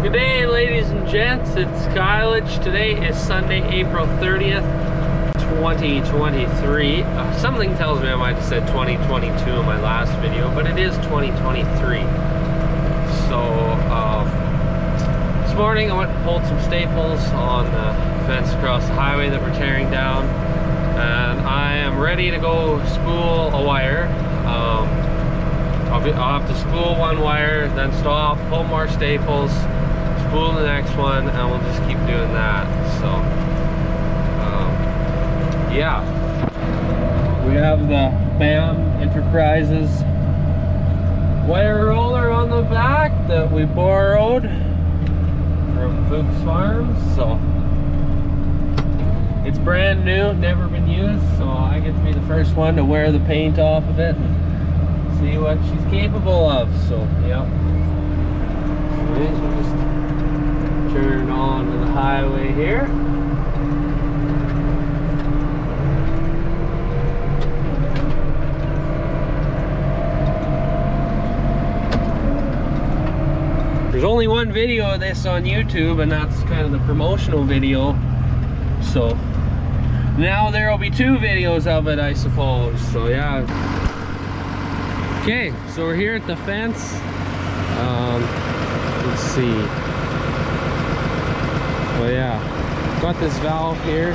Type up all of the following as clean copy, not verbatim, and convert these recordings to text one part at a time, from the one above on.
Good day, ladies and gents. It's Kylage. Today is Sunday, April 30th, 2023. Something tells me I might have said 2022 in my last video, but it is 2023. So, this morning I went and pulled some staples on the fence across the highway that we're tearing down, and I am ready to go spool a wire. I'll have to spool one wire, then stop, pull more staples, spool the next one, and we'll just keep doing that. So yeah, we have the Barbed Enterprises wire roller on the back that we borrowed from Fuchs Farms. So it's brand new, never been used, so I get to be the first one to wear the paint off of it and see what she's capable of. So yeah, we'll just turn on to the highway here. There's only one video of this on YouTube, and that's kind of the promotional video. So now there will be two videos of it, I suppose. So yeah. Okay, so we're here at the fence. Let's see. Well, yeah, got this valve here.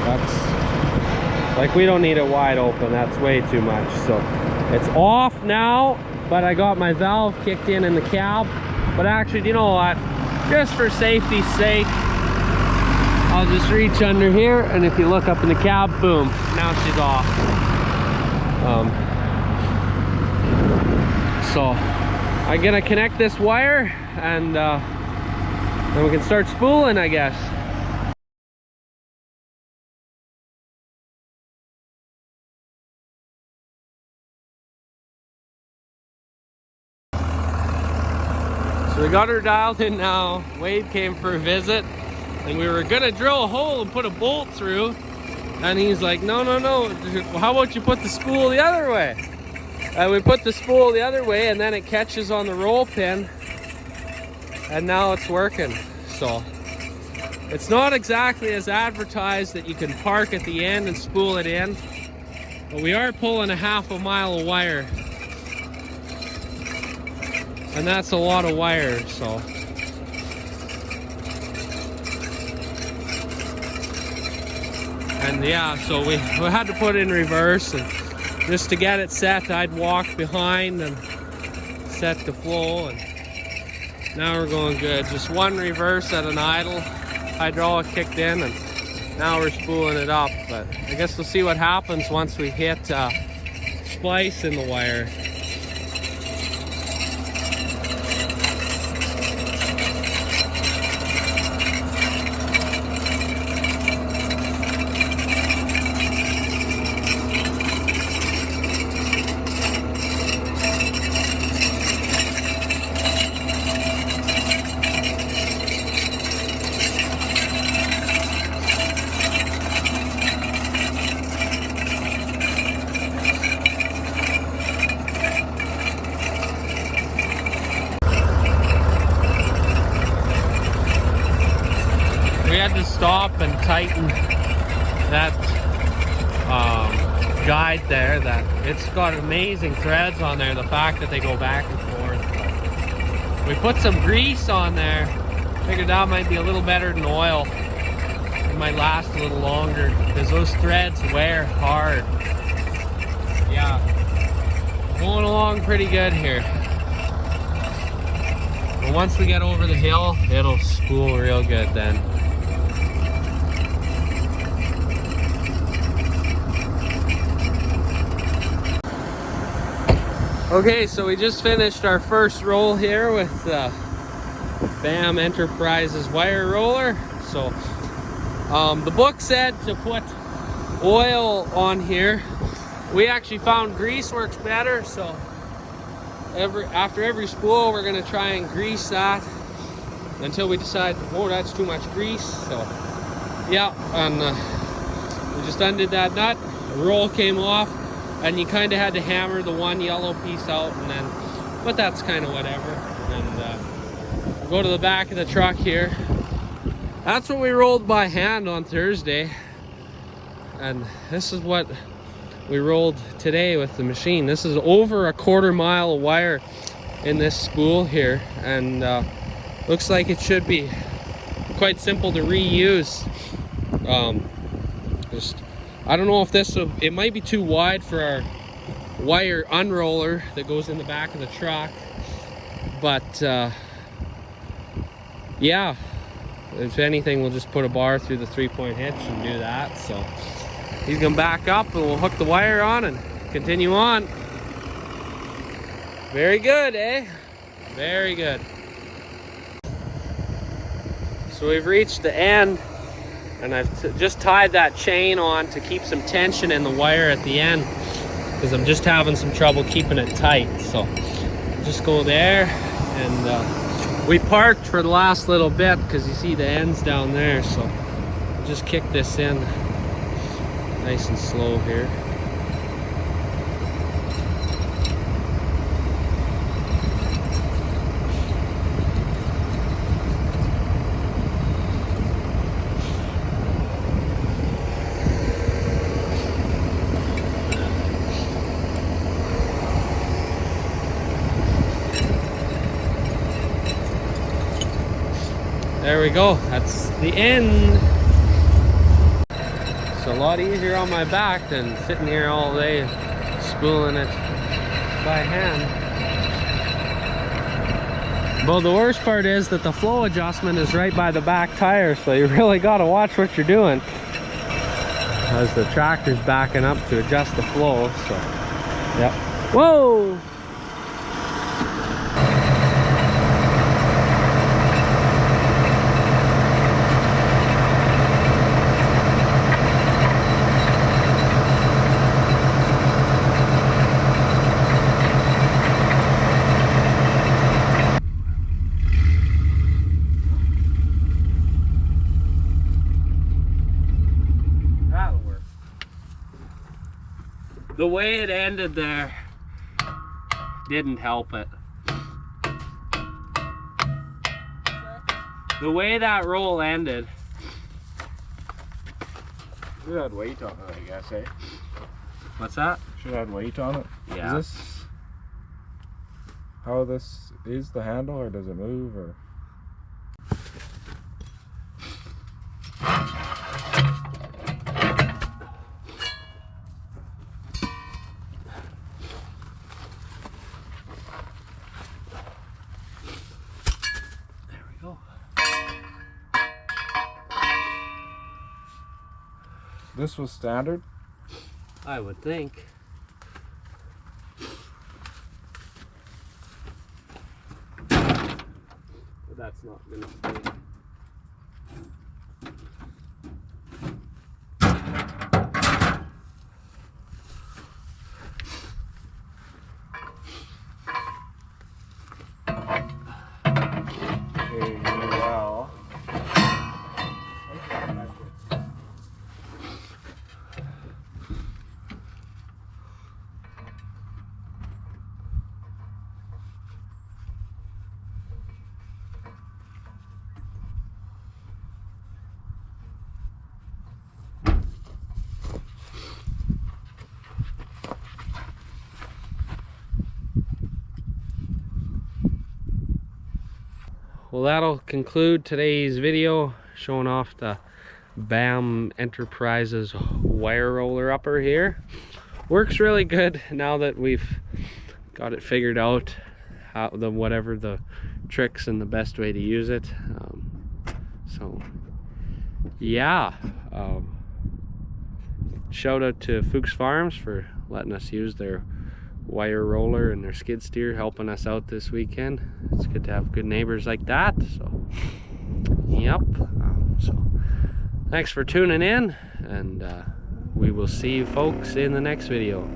That's like, we don't need it wide open. That's way too much. So it's off now, but I got my valve kicked in the cab. But actually, you know what? Just for safety's sake, I'll just reach under here, and if you look up in the cab, boom, now she's off. So I'm gonna connect this wire, and then we can start spooling, I guess. So we got her dialed in now. Wade came for a visit, and we were gonna drill a hole and put a bolt through, and he's like, no, how about you put the spool the other way? And we put the spool the other way, and then it catches on the roll pin, and now it's working. So it's not exactly as advertised that you can park at the end and spool it in, but we are pulling a half a mile of wire, and that's a lot of wire. So and yeah, so we had to put it in reverse, and just to get it set, I'd walk behind and set the flow, and now we're going good. Just one reverse at an idle, hydraulic kicked in, and now we're spooling it up. But I guess we'll see what happens once we hit splice in the wire. We had to stop and tighten that guide there. That it's got amazing threads on there, the fact that they go back and forth. We put some grease on there, figured that might be a little better than oil. It might last a little longer because those threads wear hard. Yeah, going along pretty good here. But once we get over the hill, it'll spool real good then. Okay, so we just finished our first roll here with the Barbed Enterprises wire roller. So the book said to put oil on here. We actually found grease works better, so after every spool we're going to try and grease that until we decide, oh, that's too much grease. So yeah, and we just undid that nut, the roll came off, and you kind of had to hammer the one yellow piece out, and then, but that's kind of whatever. And We'll go to the back of the truck here. That's what we rolled by hand on Thursday. And this is what we rolled today with the machine. This is over a 1/4 mile of wire in this spool here. And looks like it should be quite simple to reuse. I don't know if it might be too wide for our wire unroller that goes in the back of the truck, but yeah, if anything, we'll just put a bar through the 3-point hitch and do that. So he's gonna back up and we'll hook the wire on and continue on. Very good, eh? Very good. So we've reached the end, and I've just tied that chain on to keep some tension in the wire at the end, because I'm just having some trouble keeping it tight. So just go there, and we parked for the last little bit because you see the ends down there. So just kick this in nice and slow here. There we go, that's the end. It's a lot easier on my back than sitting here all day spooling it by hand. Well, the worst part is that the flow adjustment is right by the back tire, so you really got to watch what you're doing, as the tractor's backing up to adjust the flow. So, yep. Whoa! The way it ended there didn't help it. The way that roll ended. Should have had weight on it, I guess, eh? What's that? Should have had weight on it. Yeah. Is this how this is, the handle, or does it move, or? This was standard? I would think. But that's not gonna stay. Okay, well. Well, that'll conclude today's video showing off the BAM Enterprises wire roller upper here. Works really good now that we've got it figured out, how whatever the tricks and the best way to use it. So yeah, shout out to Fuchs Farms for letting us use their wire roller and their skid steer, helping us out this weekend. It's good to have good neighbors like that. So yep, so thanks for tuning in, and we will see you folks in the next video.